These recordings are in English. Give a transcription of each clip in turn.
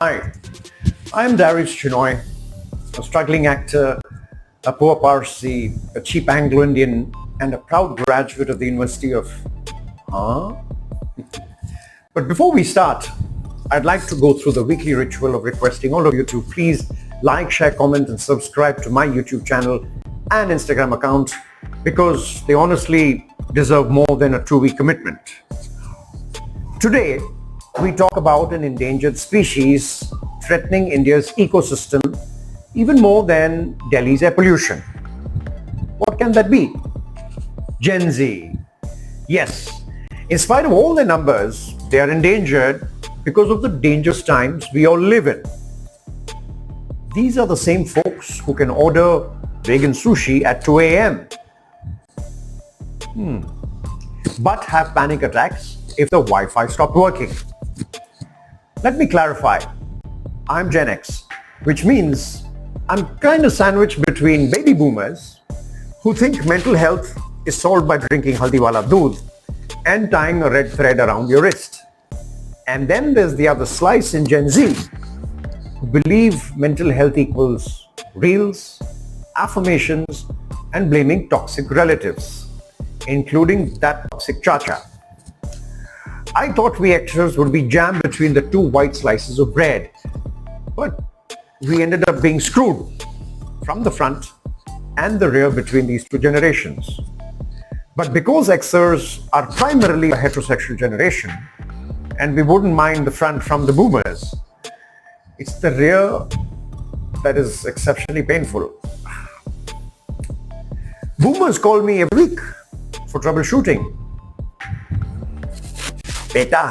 Hi, I'm Darius Chinoy, a struggling actor, a poor Parsi, a cheap Anglo-Indian, and a proud graduate of the University of... Huh? But before we start, I'd like to go through the weekly ritual of requesting all of you to please like, share, comment, and subscribe to my YouTube channel and Instagram account because they honestly deserve more than a 2-week commitment. Today, we talk about an endangered species threatening India's ecosystem even more than Delhi's air pollution. What can that be? Gen Z. Yes, in spite of all their numbers, they are endangered because of the dangerous times we all live in. These are the same folks who can order vegan sushi at 2 a.m. But have panic attacks if the Wi-Fi stopped working. Let me clarify. I'm Gen X, which means I'm kind of sandwiched between baby boomers who think mental health is solved by drinking haldiwala doodh and tying a red thread around your wrist. And then there's the other slice in Gen Z who believe mental health equals reels, affirmations, and blaming toxic relatives, including that toxic cha-cha. I thought we actors would be jammed between the two white slices of bread, but we ended up being screwed from the front and the rear between these two generations. But because Xers are primarily a heterosexual generation, and we wouldn't mind the front from the boomers, it's the rear that is exceptionally painful. Boomers call me every week for troubleshooting. बेटा,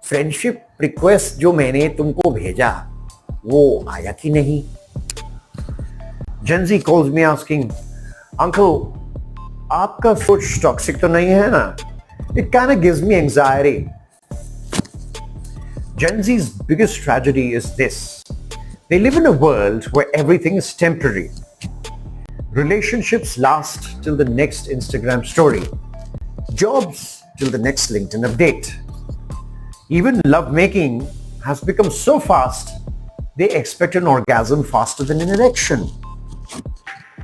friendship request जो मैंने तुमको भेजा वो आया कि नहीं? Gen Z calls me asking, Uncle, आपका कुछ टॉक्सिक तो नहीं है ना? It kind of gives me anxiety. Gen Z's biggest tragedy is this. They live in a world where everything is temporary. Relationships last till the next Instagram story. Jobs till the next LinkedIn update. Even lovemaking has become so fast, they expect an orgasm faster than an erection.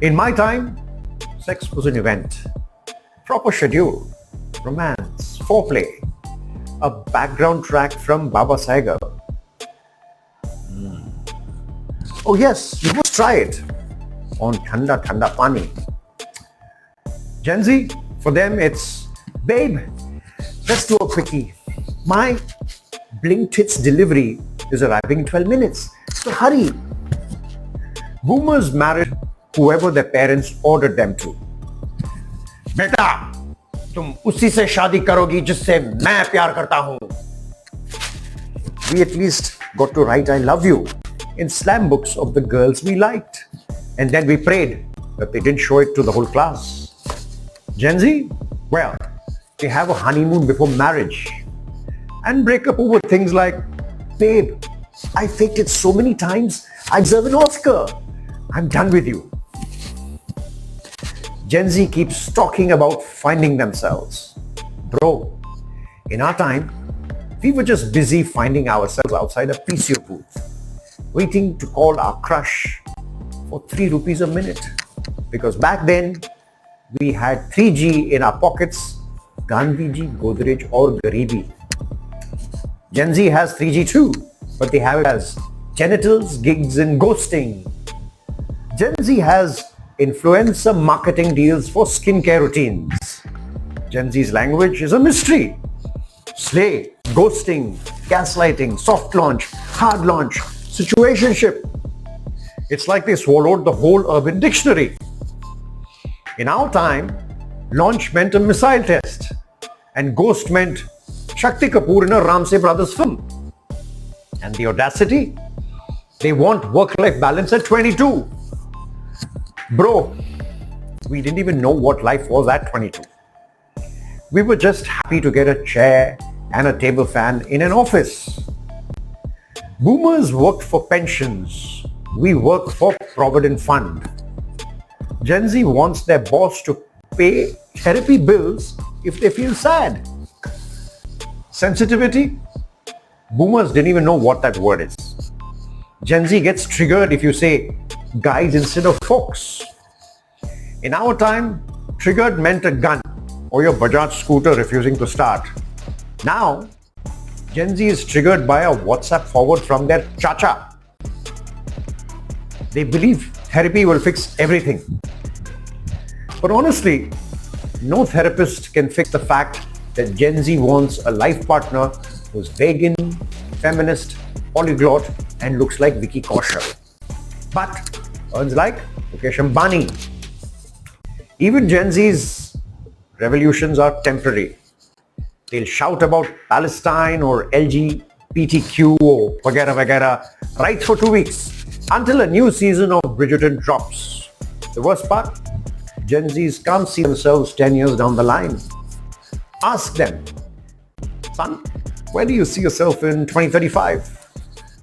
In my time, sex was an event. Proper schedule, romance, foreplay, a background track from Baba Saiga. Oh yes, you must try it on Thanda Thanda Pani. Gen Z, for them it's, babe, let's do a quickie. My blink tits delivery is arriving in 12 minutes. So hurry. Boomers married whoever their parents ordered them to. बेटा, तुम उसी से शादी करोगी जिससे मैं प्यार करता हूं. We at least got to write I love you in slam books of the girls we liked. And then we prayed that they didn't show it to the whole class. Gen Z? Well, they have a honeymoon before marriage and break up over things like, babe, I faked it so many times, I deserve an Oscar. I'm done with you. Gen Z keeps talking about finding themselves. Bro, in our time, we were just busy finding ourselves outside a PCO booth, waiting to call our crush for 3 rupees a minute. Because back then, we had 3G in our pockets, Gandhiji, Godrej or Garibi. Gen Z has 3G too, but they have it as genitals, gigs and ghosting. Gen Z has influencer marketing deals for skincare routines. Gen Z's language is a mystery. Slay, ghosting, gaslighting, soft launch, hard launch, situationship. It's like they swallowed the whole urban dictionary. In our time, launch meant a missile test and ghost meant Shakti Kapoor in a Ramsay Brothers film. And the audacity? They want work-life balance at 22. Bro, we didn't even know what life was at 22. We were just happy to get a chair and a table fan in an office. Boomers worked for pensions. We work for Provident Fund. Gen Z wants their boss to pay therapy bills if they feel sad. Sensitivity? Boomers didn't even know what that word is. Gen Z gets triggered if you say guys instead of folks. In our time, triggered meant a gun or your Bajaj scooter refusing to start. Now, Gen Z is triggered by a WhatsApp forward from their chacha. They believe therapy will fix everything. But honestly, no therapist can fix the fact that Gen Z wants a life partner who's vegan, feminist, polyglot, and looks like Vicky Kaushal, but earns like Mukesh Ambani. Even Gen Z's revolutions are temporary. They'll shout about Palestine or LGBTQ or vagera right for 2 weeks until a new season of Bridgerton drops. The worst part? Gen Zs can't see themselves 10 years down the line. Ask them, son, where do you see yourself in 2035?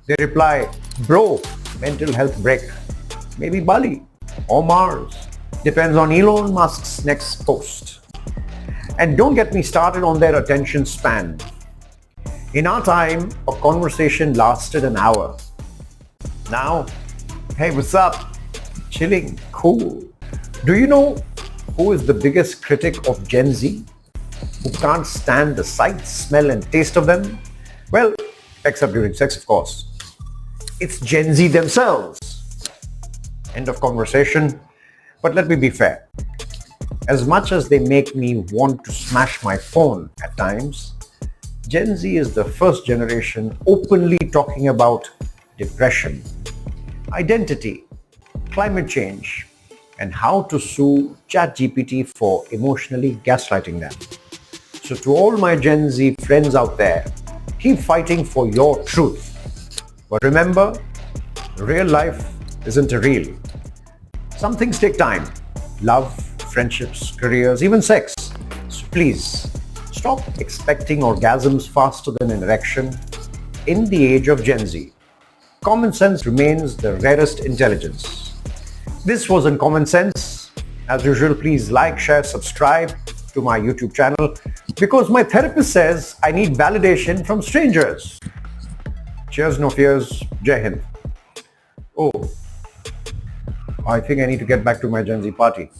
They reply, bro, mental health break. Maybe Bali or Mars. Depends on Elon Musk's next post. And don't get me started on their attention span. In our time, a conversation lasted an hour. Now, hey, what's up? Chilling, cool. Do you know who is the biggest critic of Gen Z? Who can't stand the sight, smell and taste of them? Well, except during sex, of course. It's Gen Z themselves. End of conversation. But let me be fair. As much as they make me want to smash my phone at times, Gen Z is the first generation openly talking about depression, identity, climate change, and how to sue ChatGPT for emotionally gaslighting them. So to all my Gen Z friends out there, keep fighting for your truth. But remember, real life isn't a reel. Some things take time. Love, friendships, careers, even sex. So please, stop expecting orgasms faster than an erection in the age of Gen Z. Common sense remains the rarest intelligence. This was Uncommon Sense. As usual, please like, share, subscribe to my YouTube channel because my therapist says I need validation from strangers. Cheers, no fears. Jai Hind. Oh, I think I need to get back to my Gen Z party.